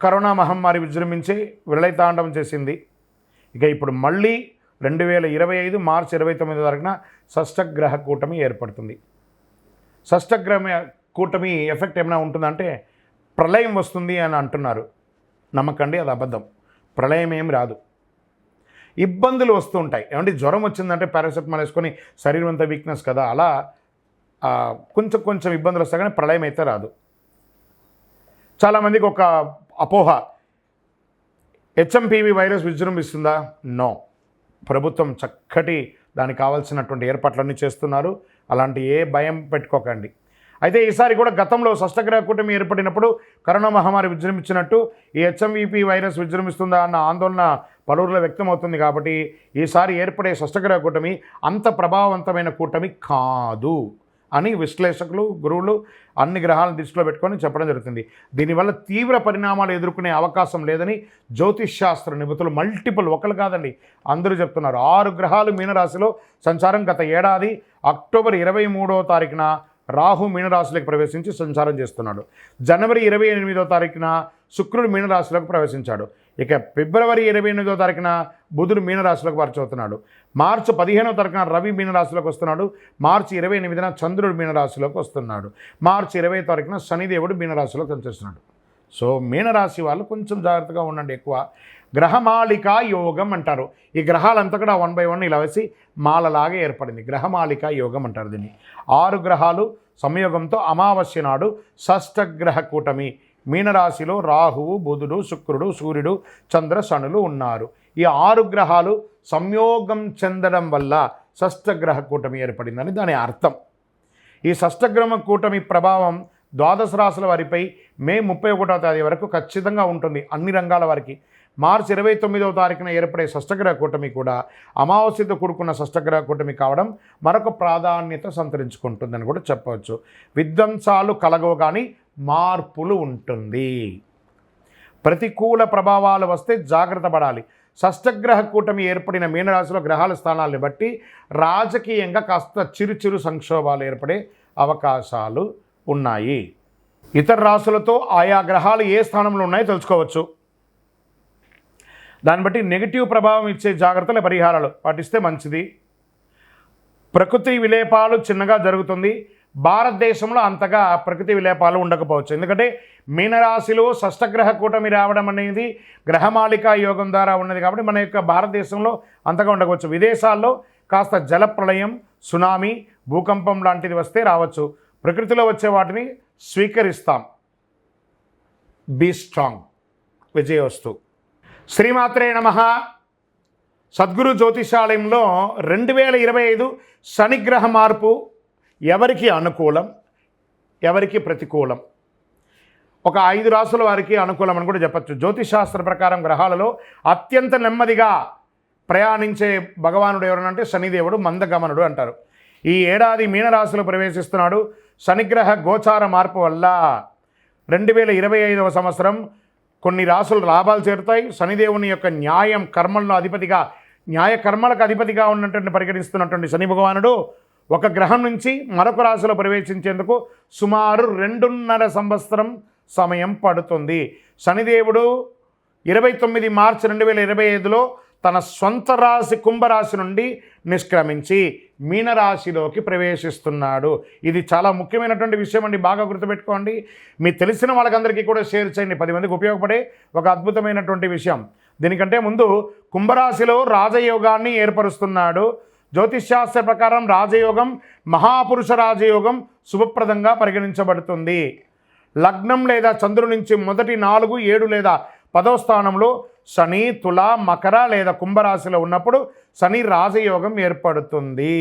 కరోనా మహమ్మారి విజృంభించి విలయతాండవం చేసింది. ఇక ఇప్పుడు మళ్ళీ 2025 మార్చి 29వ తారీఖున షష్టగ్రహ కూటమి ఏర్పడుతుంది. షష్టగ్రహ కూటమి ఎఫెక్ట్ ఏమైనా ఉంటుందంటే ప్రళయం వస్తుంది అని అంటున్నారు. నమ్మకండి, అది అబద్ధం. ప్రళయం ఏం రాదు. ఇబ్బందులు వస్తూ ఉంటాయి. ఏమంటే జ్వరం వచ్చిందంటే పారాసెటమాల్ వేసుకొని శరీరం అంతా వీక్నెస్ కదా, అలా కొంచెం ఇబ్బందులు వస్తాయి, కానీ ప్రళయం అయితే రాదు. చాలామందికి ఒక అపోహ, హెచ్ఎంపీవీ వైరస్ విజృంభిస్తుందా? నో. ప్రభుత్వం చక్కటి దానికి కావాల్సినటువంటి ఏర్పాట్లన్నీ చేస్తున్నారు. అలాంటి ఏ భయం పెట్టుకోకండి. అయితే ఈసారి కూడా గతంలో షష్టగ్రహ కూటమి ఏర్పడినప్పుడు కరోనా మహమ్మారి విజృంభించినట్టు ఈ హెచ్ఎంవీపీ వైరస్ విజృంభిస్తుందా అన్న ఆందోళన పలువురిలో వ్యక్తమవుతుంది. కాబట్టి ఈసారి ఏర్పడే షష్టగ్రహ కూటమి అంత ప్రభావవంతమైన కూటమి కాదు అని విశ్లేషకులు, గురువులు అన్ని గ్రహాలను దృష్టిలో పెట్టుకొని చెప్పడం జరుగుతుంది. దీనివల్ల తీవ్ర పరిణామాలు ఎదుర్కొనే అవకాశం లేదని జ్యోతిష్ శాస్త్ర నిపుణులు మల్టిపుల్, ఒకరు కాదండి, అందరూ చెప్తున్నారు. 6 గ్రహాలు మీనరాశిలో సంచారం. గత ఏడాది అక్టోబర్ 23వ తారీఖున రాహు మీనరాశిలోకి ప్రవేశించి సంచారం చేస్తున్నాడు. జనవరి 28వ తారీఖున శుక్రుడు మీనరాశిలోకి ప్రవేశించాడు. ఇక ఫిబ్రవరి 28వ తారీఖున బుధుడు మీనరాశిలోకి మార్చవుతున్నాడు. మార్చి 15వ తారీఖున రవి మీనరాశిలోకి వస్తున్నాడు. మార్చి 28న చంద్రుడు మీనరాశిలోకి వస్తున్నాడు. మార్చి 20వ తారీఖున శనిదేవుడు మీనరాశిలోకి వచ్చేస్తున్నాడు. సో మీనరాశి వాళ్ళు కొంచెం జాగ్రత్తగా ఉండండి. ఎక్కువ గ్రహమాలికా యోగం అంటారు. ఈ గ్రహాలంతా కూడా 1 by 1 ఇలా వేసి మాలలాగా ఏర్పడింది. గ్రహమాలికా యోగం అంటారు దీన్ని. 6 గ్రహాలు సంయోగంతో అమావాస్య నాడు షష్టగ్రహ కూటమి మీనరాశిలో రాహువు, బుధుడు, శుక్రుడు, సూర్యుడు, చంద్ర, శనులు ఉన్నారు. ఈ 6 గ్రహాలు సంయోగం చెందడం వల్ల షష్టగ్రహ కూటమి ఏర్పడిందని దాని అర్థం. ఈ షష్టగ్రహ కూటమి ప్రభావం 12 రాశుల వారిపై మే 31వ తేదీ వరకు ఖచ్చితంగా ఉంటుంది, అన్ని రంగాల వారికి. మార్చి 29వ తారీఖున ఏర్పడే షష్టగ్రహ కూటమి కూడా అమావాస్యతో కూడుకున్న షష్టగ్రహ కూటమి కావడం మరొక ప్రాధాన్యత సంతరించుకుంటుందని కూడా చెప్పవచ్చు. విధ్వంసాలు కలగవు, కానీ మార్పులు ఉంటుంది. ప్రతికూల ప్రభావాలు వస్తే జాగ్రత్త పడాలి. షష్టగ్రహ కూటమి ఏర్పడిన మీనరాశిలో గ్రహాల స్థానాలను బట్టి రాజకీయంగా కాస్త చిరు సంక్షోభాలు ఏర్పడే అవకాశాలు ఉన్నాయి. ఇతర రాశులతో ఆయా గ్రహాలు ఏ స్థానంలో ఉన్నాయో తెలుసుకోవచ్చు. దాన్ని బట్టి నెగిటివ్ ప్రభావం ఇచ్చే జాగ్రత్తల పరిహారాలు పాటిస్తే మంచిది. ప్రకృతి విలేపాలు చిన్నగా జరుగుతుంది. భారతదేశంలో అంతగా ప్రకృతి విలేపాలు ఉండకపోవచ్చు. ఎందుకంటే మీనరాశిలో షష్టగ్రహ కూటమి రావడం అనేది గ్రహమాలికా యోగం ద్వారా ఉన్నది. కాబట్టి మన యొక్క భారతదేశంలో అంతగా ఉండకపోవచ్చు. విదేశాల్లో కాస్త జలప్రళయం, సునామీ, భూకంపం లాంటిది వస్తే రావచ్చు. ప్రకృతిలో వచ్చే వాటిని స్వీకరిస్తాం. Be strong. విజయోస్తు. శ్రీమాత్రే నమః. సద్గురు జ్యోతిషాలయంలో 2025 శనిగ్రహ మార్పు ఎవరికి అనుకూలం, ఎవరికి ప్రతికూలం? ఒక 5 రాశుల వారికి అనుకూలం అని కూడా చెప్పచ్చు. జ్యోతిషాస్త్ర ప్రకారం గ్రహాలలో అత్యంత నెమ్మదిగా ప్రయాణించే భగవానుడు ఎవరనంటే శనిదేవుడు, మందగమనుడు అంటారు. ఈ ఏడాది మీనరాశిలో ప్రవేశిస్తున్నాడు. శనిగ్రహ గోచార మార్పు వల్ల 2025వ సంవత్సరం కొన్ని రాసులు లాభాలు చేరుతాయి. శనిదేవుని యొక్క న్యాయం కర్మలను అధిపతిగా, న్యాయ కర్మలకు అధిపతిగా ఉన్నటువంటి పరిగణిస్తున్నటువంటి శని భగవానుడు ఒక గ్రహం నుంచి మరొక రాశిలో ప్రవేశించేందుకు సుమారు 2.5 సంవత్సరం సమయం పడుతుంది. శనిదేవుడు 29 మార్చి 2025లో తన సొంత రాశి కుంభరాశి నుండి నిష్క్రమించి మీనరాశిలోకి ప్రవేశిస్తున్నాడు. ఇది చాలా ముఖ్యమైనటువంటి విషయం అండి, బాగా గుర్తుపెట్టుకోండి. మీ తెలిసిన వాళ్ళకందరికీ కూడా షేర్ చేయండి, 10 మందికి ఉపయోగపడే ఒక అద్భుతమైనటువంటి విషయం. దీనికంటే ముందు కుంభరాశిలో రాజయోగాన్ని ఏర్పరుస్తున్నాడు. జ్యోతిష్శాస్త్ర ప్రకారం రాజయోగం మహాపురుష రాజయోగం శుభప్రదంగా పరిగణించబడుతుంది. లగ్నం లేదా చంద్రుడి నుంచి మొదటి 4, 7 లేదా 10వ స్థానంలో శని తుల మకర లేదా కుంభరాశిలో ఉన్నప్పుడు శని రాజయోగం ఏర్పడుతుంది.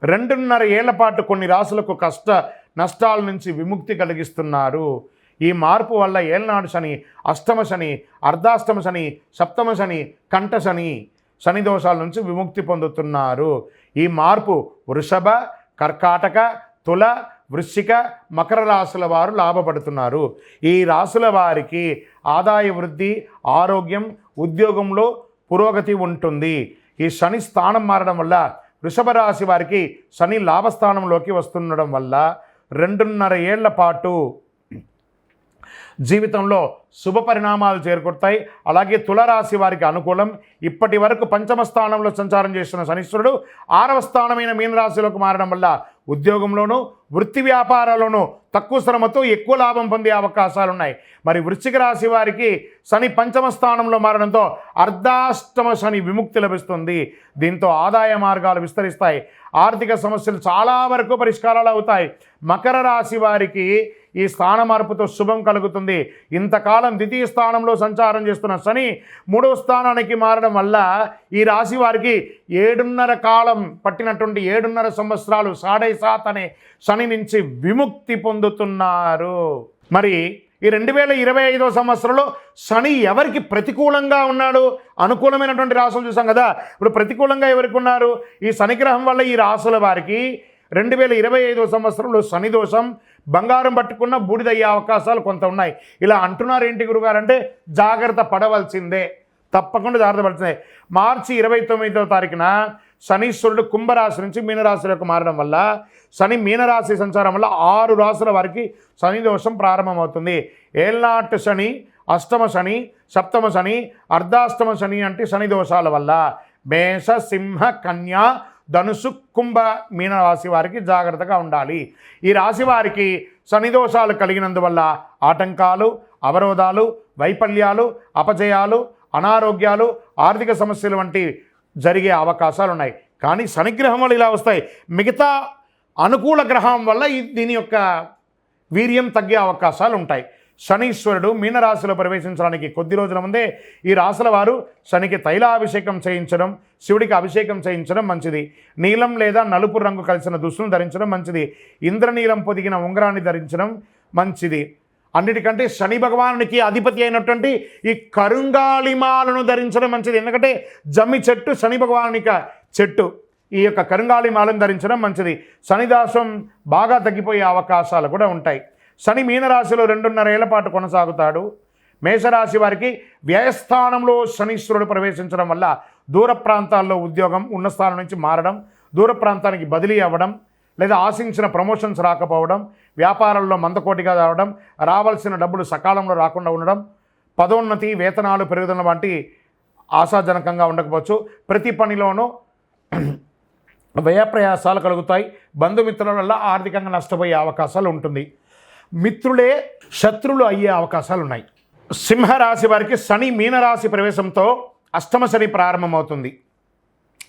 2.5 ఏళ్ల పాటు కొన్ని రాశులకు కష్ట నష్టాల నుంచి విముక్తి కలిగిస్తున్నారు. ఈ మార్పు వల్ల ఏళ్నాడు శని, అష్టమ శని, అర్ధాష్టమ శని, సప్తమ శని, కంఠ శని, శని దోషాల నుంచి విముక్తి పొందుతున్నారు. ఈ మార్పు వృషభ, కర్కాటక, తుల, వృశ్చిక, మకర రాశుల వారు లాభపడుతున్నారు. ఈ రాశుల వారికి ఆదాయ వృద్ధి, ఆరోగ్యం, ఉద్యోగంలో పురోగతి ఉంటుంది. ఈ శని స్థానం మారడం వల్ల వృషభ రాశి వారికి శని లాభస్థానంలోకి వస్తుండడం వల్ల 2.5 ఏళ్ల పాటు జీవితంలో శుభ పరిణామాలు చేకూరుతాయి. అలాగే తులరాశి వారికి అనుకూలం. ఇప్పటి వరకు 5వ స్థానంలో సంచారం చేస్తున్న శనీశ్వరుడు 6వ స్థానమైన మీనరాశిలోకి మారడం వల్ల ఉద్యోగంలోనూ వృత్తి వ్యాపారాల్లోనూ తక్కువ శ్రమతో ఎక్కువ లాభం పొందే అవకాశాలు ఉన్నాయి. మరి వృశ్చిక రాశి వారికి శని 5వ స్థానంలో మారడంతో అర్ధాష్టమ శని విముక్తి లభిస్తుంది. దీంతో ఆదాయ మార్గాలు విస్తరిస్తాయి. ఆర్థిక సమస్యలు చాలా వరకు పరిష్కారాలు అవుతాయి. మకర రాశి వారికి ఈ స్థాన మార్పుతో శుభం కలుగుతుంది. ఇంతకాలం ద్వితీయ స్థానంలో సంచారం చేస్తున్న శని 3వ స్థానానికి మారడం వల్ల ఈ రాశి వారికి 7.5 కాలం పట్టినటువంటి 7.5 సంవత్సరాలు 7.5 అనే శని నుంచి విముక్తి పొందుతున్నారు. మరి ఈ 2025వ సంవత్సరంలో శని ఎవరికి ప్రతికూలంగా ఉన్నాడు? అనుకూలమైనటువంటి రాశులు చూసాం కదా. ఇప్పుడు ప్రతికూలంగా ఎవరికి ఉన్నారు? ఈ శనిగ్రహం వల్ల ఈ రాశుల వారికి 2025వ సంవత్సరంలో శని దోషం, బంగారం పట్టుకున్న బూడిదయ్యే అవకాశాలు కొంత ఉన్నాయి. ఇలా అంటున్నారు ఏంటి గురుగారు అంటే జాగ్రత్త పడవలసిందే, తప్పకుండా జాగ్రత్త పడాల్సిందే. మార్చి 29వ తారీఖున శనీశ్వరుడు కుంభరాశి నుంచి మీనరాశిలోకి మారడం వల్ల శని మీనరాశి సంచారం వల్ల 6 రాశుల వారికి శని దోషం ప్రారంభమవుతుంది. ఏళ్నాటి శని, అష్టమ శని, సప్తమ శని, అర్ధాష్టమ శని అంటే శని దోషాల వల్ల మేష, సింహ, కన్యా, ధనుసు, కుంభ, మీనరాశి వారికి జాగ్రత్తగా ఉండాలి. ఈ రాశి వారికి శని దోషాలు కలిగినందువల్ల ఆటంకాలు, అవరోధాలు, వైఫల్యాలు, అపజయాలు, అనారోగ్యాలు, ఆర్థిక సమస్యలు వంటి జరిగే అవకాశాలు ఉన్నాయి. కానీ శనిగ్రహం వల్ల ఇలా వస్తాయి. మిగతా అనుకూల గ్రహం వల్ల దీని యొక్క వీర్యం తగ్గే అవకాశాలు ఉంటాయి. శనీశ్వరుడు మీనరాశిలో ప్రవేశించడానికి కొద్ది రోజుల ముందే ఈ రాశుల వారు శనికి తైలాభిషేకం చేయించడం, శివుడికి అభిషేకం చేయించడం మంచిది. నీలం లేదా నలుపు రంగు కలిసిన దుస్తులను ధరించడం మంచిది. ఇంద్రనీలం పొదిగిన ఉంగరాన్ని ధరించడం మంచిది. అన్నిటికంటే శని భగవానునికి అధిపతి అయినటువంటి ఈ కరుంగాళిమాలను ధరించడం మంచిది. ఎందుకంటే జమ్మి చెట్టు శని భగవానునిక చెట్టు. ఈ యొక్క కరుంగాళిమాలను ధరించడం మంచిది. శనిదాసం బాగా తగ్గిపోయే అవకాశాలు కూడా ఉంటాయి. శని మీనరాశిలో 2.5 ఏళ్ల పాటు కొనసాగుతాడు. మేషరాశి వారికి వ్యయస్థానంలో శనీశ్వరుడు ప్రవేశించడం వల్ల దూర ప్రాంతాల్లో ఉద్యోగం ఉన్న స్థానం నుంచి మారడం, దూర ప్రాంతానికి బదిలీ అవ్వడం, లేదా ఆశించిన ప్రమోషన్స్ రాకపోవడం, వ్యాపారాల్లో మందకోటిగా రావడం, రావాల్సిన డబ్బులు సకాలంలో రాకుండా ఉండడం, పదోన్నతి, వేతనాలు పెరుగుదల వంటి ఆశాజనకంగా ఉండకపోవచ్చు. ప్రతి పనిలోనూ వ్యయప్రయాసాలు కలుగుతాయి. బంధుమిత్రుల వల్ల ఆర్థికంగా నష్టపోయే అవకాశాలు ఉంటుంది. మిత్రులే శత్రులు అయ్యే అవకాశాలు ఉన్నాయి. సింహరాశి వారికి శని మీనరాశి ప్రవేశంతో అష్టమ శని ప్రారంభమవుతుంది.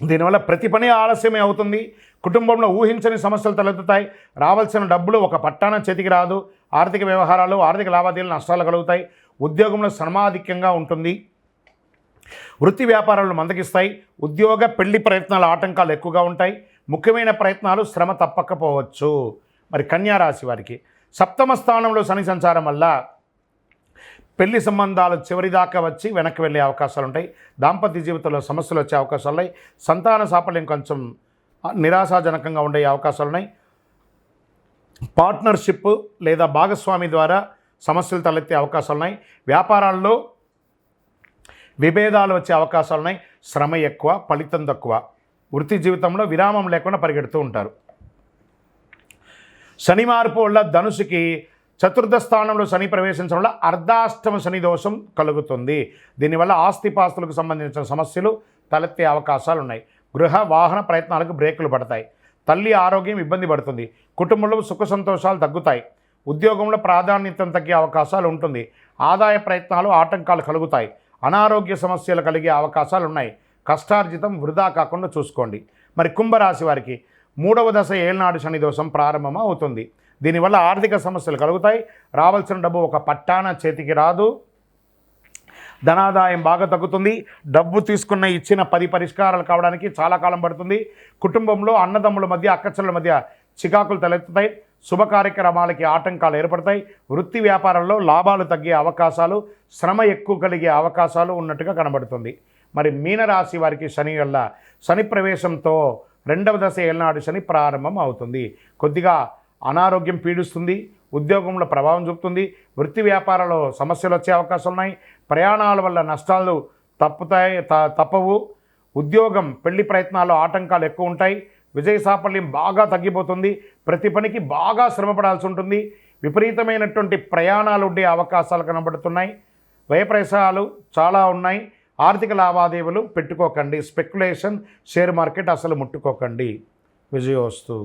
దీనివల్ల ప్రతి పని ఆలస్యమే అవుతుంది. కుటుంబంలో ఊహించని సమస్యలు తలెత్తుతాయి. రావాల్సిన డబ్బులు ఒక పట్టాన చేతికి రాదు. ఆర్థిక వ్యవహారాలు, ఆర్థిక లావాదేవీలు నష్టాలు కలుగుతాయి. ఉద్యోగంలో శ్రమాధిక్యంగా ఉంటుంది. వృత్తి వ్యాపారాలు మందగిస్తాయి. ఉద్యోగ పెళ్లి ప్రయత్నాల ఆటంకాలు ఎక్కువగా ఉంటాయి. ముఖ్యమైన ప్రయత్నాలు శ్రమ తప్పకపోవచ్చు. మరి కన్యా రాశి వారికి సప్తమ స్థానంలో శని సంచారం వల్ల పెళ్లి సంబంధాలు చివరిదాకా వచ్చి వెనక్కి వెళ్ళే అవకాశాలు ఉంటాయి. దాంపత్య జీవితంలో సమస్యలు వచ్చే అవకాశాలు ఉన్నాయి. సంతాన సాఫల్యం కొంచెం నిరాశాజనకంగా ఉండే అవకాశాలు ఉన్నాయి. పార్ట్నర్షిప్ లేదా భాగస్వామి ద్వారా సమస్యలు తలెత్తే అవకాశాలు ఉన్నాయి. వ్యాపారాల్లో విభేదాలు వచ్చే అవకాశాలు ఉన్నాయి. శ్రమ ఎక్కువ, ఫలితం తక్కువ. వృత్తి జీవితంలో విరామం లేకుండా పరిగెడుతూ ఉంటారు. శని మార్పు వల్ల ధనుసుకి చతుర్థ స్థానంలో శని ప్రవేశించడం వల్ల అర్ధాష్టమ శని దోషం కలుగుతుంది. దీనివల్ల ఆస్తిపాస్తులకు సంబంధించిన సమస్యలు తలెత్తే అవకాశాలు ఉన్నాయి. గృహ వాహన ప్రయత్నాలకు బ్రేకులు పడతాయి. తల్లి ఆరోగ్యం ఇబ్బంది పడుతుంది. కుటుంబంలో సుఖ సంతోషాలు తగ్గుతాయి. ఉద్యోగంలో ప్రాధాన్యత తగ్గే అవకాశాలు ఉంటుంది. ఆదాయ ప్రయత్నాలు ఆటంకాలు కలుగుతాయి. అనారోగ్య సమస్యలు కలిగే అవకాశాలు ఉన్నాయి. కష్టార్జితం వృధా కాకుండా చూసుకోండి. మరి కుంభరాశి వారికి 3వ దశ ఏళ్నాడు శని దోషం ప్రారంభం అవుతుంది. దీనివల్ల ఆర్థిక సమస్యలు కలుగుతాయి. రావాల్సిన డబ్బు ఒక పట్టాన చేతికి రాదు. ధనాదాయం బాగా తగ్గుతుంది. డబ్బు తీసుకున్న ఇచ్చిన 10 పరిష్కారాలు కావడానికి చాలా కాలం పడుతుంది. కుటుంబంలో అన్నదమ్ముల మధ్య అక్కచెల్లెల మధ్య చికాకులు తలెత్తుతాయి. శుభ కార్యక్రమాలకి ఆటంకాలు ఏర్పడతాయి. వృత్తి వ్యాపారంలో లాభాలు తగ్గే అవకాశాలు, శ్రమ ఎక్కువ కలిగే అవకాశాలు ఉన్నట్టుగా కనబడుతుంది. మరి మీనరాశి వారికి శని ప్రవేశంతో 2వ దశ ఏళ్నాడు శని ప్రారంభం అవుతుంది. కొద్దిగా అనారోగ్యం పీడిస్తుంది. ఉద్యోగంలో ప్రభావం చూపుతుంది. వృత్తి వ్యాపారాల్లో సమస్యలు వచ్చే అవకాశాలు ఉన్నాయి. ప్రయాణాల వల్ల నష్టాలు తప్పవు. ఉద్యోగం పెళ్లి ప్రయత్నాల్లో ఆటంకాలు ఎక్కువ ఉంటాయి. విజయ సాఫల్యం బాగా తగ్గిపోతుంది. ప్రతి పనికి బాగా శ్రమపడాల్సి ఉంటుంది. విపరీతమైనటువంటి ప్రయాణాలు ఉండే అవకాశాలు కనబడుతున్నాయి. వ్యయప్రయాసాలు చాలా ఉన్నాయి. ఆర్థిక లావాదేవీలు పెట్టుకోకండి. స్పెక్యులేషన్, షేర్ మార్కెట్ అసలు ముట్టుకోకండి. విజయోస్తు.